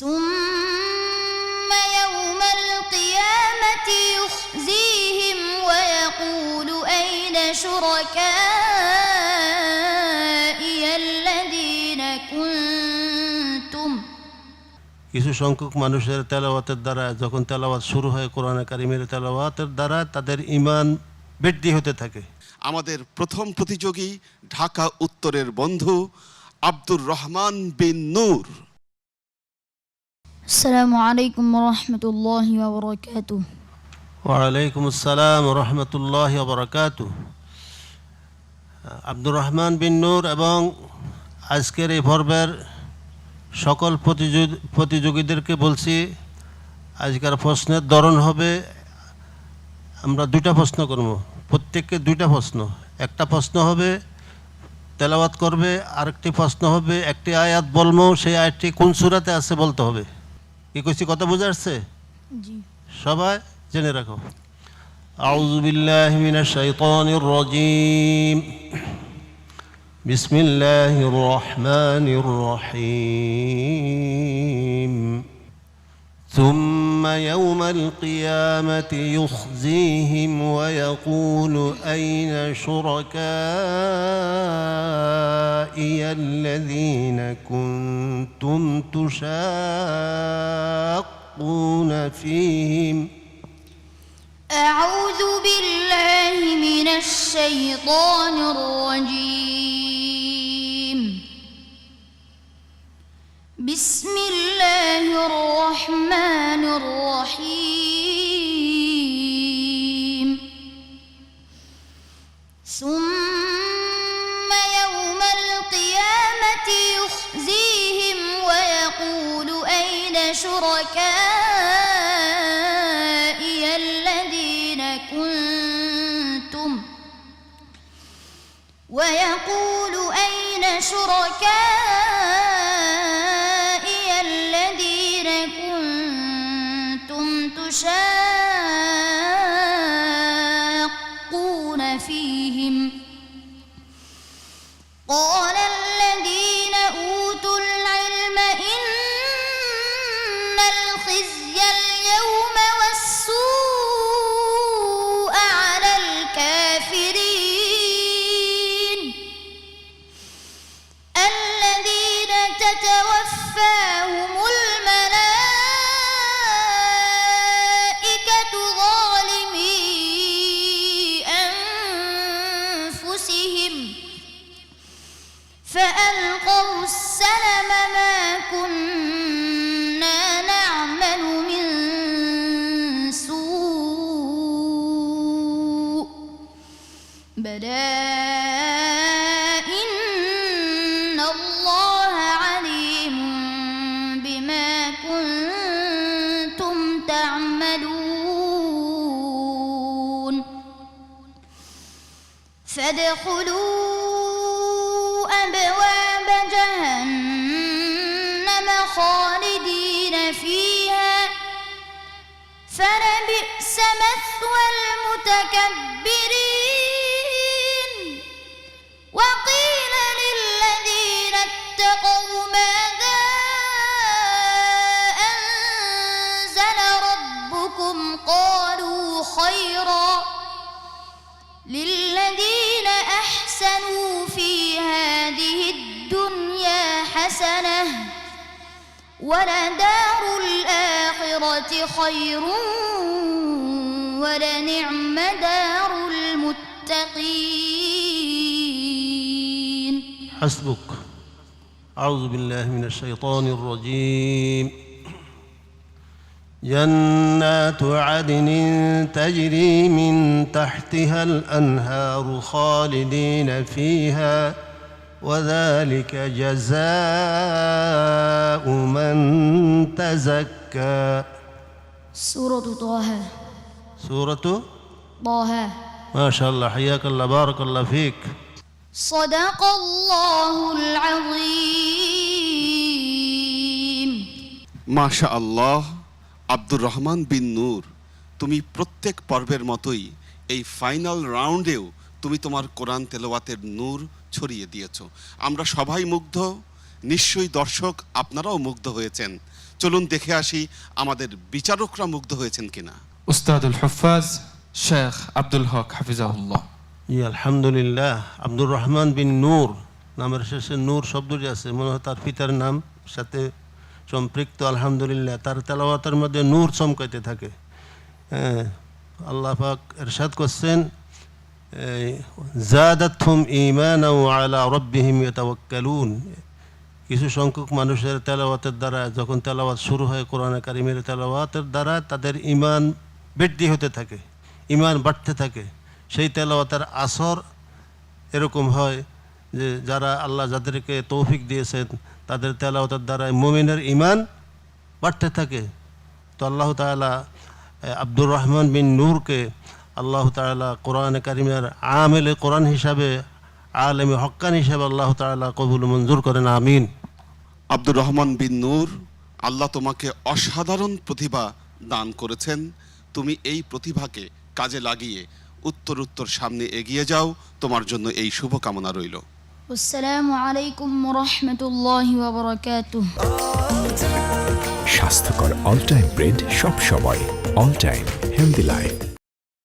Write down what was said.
ثم يوم القيامة يخزيهم ويقول أين شركائي الذين كنتم। কিছু সংখ্যক মানুষের তেলাওয়াতের দ্বারা যখন তেলাওয়াত শুরু হয় কোরআনে কারিমের তেলাওয়াতের দ্বারা তাদের ঈমান বৃদ্ধি হতে থাকে। আমাদের প্রথম প্রতিযোগী ঢাকা উত্তরের বন্ধু আব্দুর রহমান বিন নূর। আসসালামু আলাইকুম ওয়া রাহমাতুল্লাহি ওয়া বারাকাতুহু। ওয়া আলাইকুম আসসালাম ওয়া রাহমাতুল্লাহি ওয়া বারাকাতুহু। আব্দুর রহমান বিন নূর এবং আজকের এই পর্বের সকল প্রতিযোগীদেরকে বলছি, আজকের প্রশ্নের ধরন হবে আমরা দুইটা প্রশ্ন করব, প্রত্যেককে দুইটা প্রশ্ন। একটা প্রশ্ন হবে তেলাওয়াত করবে, আরেকটি প্রশ্ন হবে একটি আয়াত বলবো, সেই আয়াতটি কোন সূরাতে আছে বলতে হবে। কি কইছি কথা বুঝা আসছে? জি। সবাই জেনে রাখো। আউযু বিল্লাহি মিনাশ শাইতানির রাজীম। বিসমিল্লাহির রহমানির রহিম। ثم يوم القيامة يخزيهم ويقول أين شركائي الذين كنتم تشاقون فيهم. أعوذ بالله من الشيطان الرجيم. بسم الله الرحمن الرحيم. ثم يوم القيامة يخزيهم ويقول أين شركائي الذين كنتم ويقول أين شركائي الذين كنتم تشاقون فيهم. قال الذين أوتوا العلم إن الخزي اليوم والسوء على الكافرين الذين تتوفاهم الملائكة ظالمي أنفسهم فألقوا السلم ما كنا نعمل من سوء بلى إن الله عليم بما كنتم تعملون. فادخلوا أبواب جهنم خالدين فيها فلبئس مثوى المتكبرين. وقيل للذين اتقوا ماذا أنزل ربكم قالوا خيرا للذين أحسنوا في هذه الدنيا حسنة ولدار الآخرة خير ولنعم دار المتقين. حسبك. أعوذ بالله من الشيطان الرجيم. جنات عدن تجري من تحتها الأنهار خالدين فيها وذلك جزاء من تزكى. سورة طه. سورة طه. ما شاء الله، حياك الله، بارك الله فيك. صدق الله العظيم. মাশা আল্লাহ। আব্দুর রহমান বিন নূর, তুমি প্রত্যেক পর্বের মতোই এই ফাইনাল রাউন্ডেও তুমি তোমার কোরআন তেলাওয়াতের নূর ছড়িয়ে দিয়েছো। আমরা সবাই মুগ্ধ, নিশ্চয়ই দর্শক আপনারাও মুগ্ধ হয়েছেন। চলুন দেখে আসি আমাদের বিচারকরা মুগ্ধ হয়েছেন কিনা। উস্তাদুল হুফাজ শেখ আব্দুল হক হাফিজাহুল্লাহ। জি আলহামদুলিল্লাহ। আব্দুর রহমান বিন নূর, নামের শেষে নূর শব্দটি আছে, মনে হয় তার পিতার নাম সাথে সম্পৃক্ত। আলহামদুলিল্লাহ, তার তেলাওয়াতের মধ্যে নূর চমকাইতে থাকে। হ্যাঁ, আল্লাহ পাক ইরশাদ করছেন, যাদাতহুম ঈমানা ওয়া আলা রাব্বিহিম ইয়াতাওয়াক্কালুন। কিছু সংখ্যক মানুষের তেলাওয়াতের দ্বারা, যখন তেলাওয়াত শুরু হয় কোরআনে কারিমের তেলাওয়াতের দ্বারা, তাদের ঈমান বৃদ্ধি হতে থাকে, ঈমান বাড়তে থাকে। সেই তেলাওয়াতের আসর এরকম হয় যে যারা আল্লাহ যাদেরকে তৌফিক দিয়েছেন তাদের তেলাওয়াতের দ্বারা মুমিনের ঈমান বাড়তে থাকে। তো আল্লাহ তাআলা আব্দুর রহমান বিন নূরকে আল্লাহ তাআলা কোরআনে কারিমের আমেলে কোরআন হিসাবে, আলেমে হক্কান হিসাবে আল্লাহ তাআলা কবুল মঞ্জুর করেন, আমিন। আব্দুর রহমান বিন নূর, আল্লাহ তোমাকে অসাধারণ প্রতিভা দান করেছেন। তুমি এই প্রতিভাকে কাজে লাগিয়ে উত্তর সামনে এগিয়ে যাও। তোমার জন্য এই শুভকামনা রইল। আসসালামু আলাইকুম ওয়া রাহমাতুল্লাহি ওয়া বারাকাতুহু। স্বাস্থ্যকর অল টাইম ব্রেড সব সময়, অল টাইম হেলদি লাইফ।